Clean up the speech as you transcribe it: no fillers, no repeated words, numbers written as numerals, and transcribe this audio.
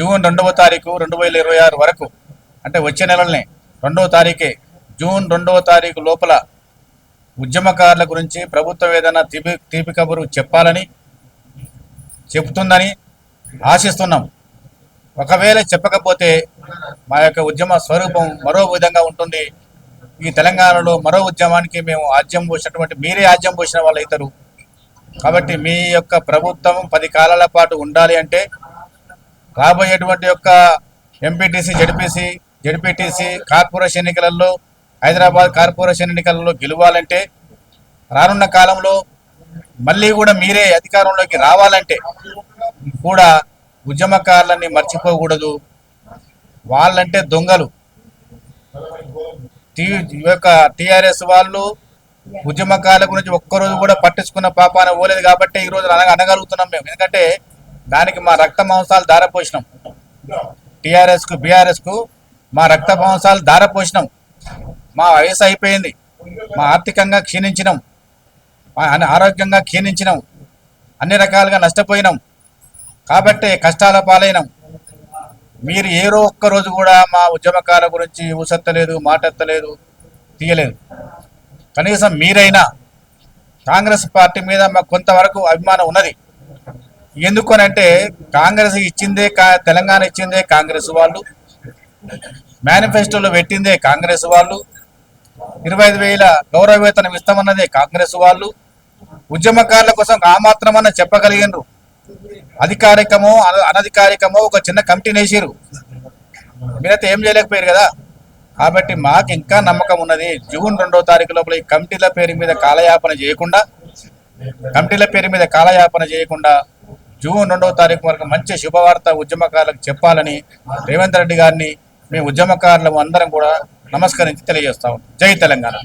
June 2వ తారీఖు 2026 వరకు, అంటే వచ్చే నెలనే 2వ తారీఖే, జూన్ 2వ తారీఖు లోపల ఉద్యమకారుల గురించి ప్రభుత్వం ఏదైనా తీపి కబురు చెప్తుందని ఆశిస్తున్నాం. ఒకవేళ చెప్పకపోతే మా యొక్క ఉద్యమ స్వరూపం మరో విధంగా ఉంటుంది. ఈ తెలంగాణలో మరో ఉద్యమానికి మేము ఆజ్యం పోసినటువంటి మీరే ఆజ్యం పోసిన వాళ్ళు అవుతారు. కాబట్టి మీ యొక్క ప్రభుత్వం 10 కాలాల పాటు ఉండాలి అంటే రాబోయేటువంటి యొక్క ఎంపీటీసీ, జడ్పీటీసీ కార్పొరేషన్ ఎన్నికలలో, హైదరాబాద్ కార్పొరేషన్ ఎన్నికలలో గెలవాలంటే, రానున్న కాలంలో మళ్ళీ కూడా మీరే అధికారంలోకి రావాలంటే కూడా ఉద్యమకారులని మర్చిపోకూడదు. వాళ్ళంటే దొంగలు. టీఆర్ఎస్ వాళ్ళు ఉద్యమకారుల గురించి ఒక్కరోజు కూడా పట్టించుకున్న పాపాన పోలేదు కాబట్టి ఈరోజు అనగలుగుతున్నాం మేము. ఎందుకంటే దానికి మా రక్త మాంసాలు ధారపోసినాం. టీఆర్ఎస్కు, బీఆర్ఎస్కు మా రక్త మాంసాలు ధారపోసినాం. మా వయసు అయిపోయింది, మా ఆర్థికంగా క్షీణించినాం, ఆరోగ్యంగా క్షీణించినాం, అన్ని రకాలుగా నష్టపోయినాం. కాబట్టి కష్టాల పాలైనాం. మీరు ఏరో ఒక్కరోజు కూడా మా ఉద్యమకారుల గురించి ఊసెత్తలేదు, మాటెత్తలేదు, తీయలేదు. కనీసం మీరైనా కాంగ్రెస్ పార్టీ మీద మాకు కొంతవరకు అభిమానం ఉన్నది. ఎందుకనంటే కాంగ్రెస్ ఇచ్చిందే, తెలంగాణ ఇచ్చిందే కాంగ్రెస్ వాళ్ళు, మేనిఫెస్టోలో పెట్టిందే కాంగ్రెస్ వాళ్ళు, 25,000 గౌరవ వేతనం ఇస్తామన్నదే కాంగ్రెస్ వాళ్ళు. ఉద్యమకారుల కోసం ఆ మాత్రమన్నా చెప్పగలిగినరు. అధికారికమో అనధికారికమో ఒక చిన్న కమిటీని వేసారు. మీరైతే ఏం చేయలేకపోయారు కదా. కాబట్టి మాకు ఇంకా నమ్మకం ఉన్నది. జూన్ 2వ తారీఖు లోపల ఈ కమిటీల పేరు మీద కాలయాపన చేయకుండా జూన్ 2వ తారీఖు వరకు మంచి శుభవార్త ఉద్యమకారులకు చెప్పాలని రేవంత్ రెడ్డి గారిని మేము ఉద్యమకారులు అందరం కూడా నమస్కరించి తెలియజేస్తాం. జై తెలంగాణ.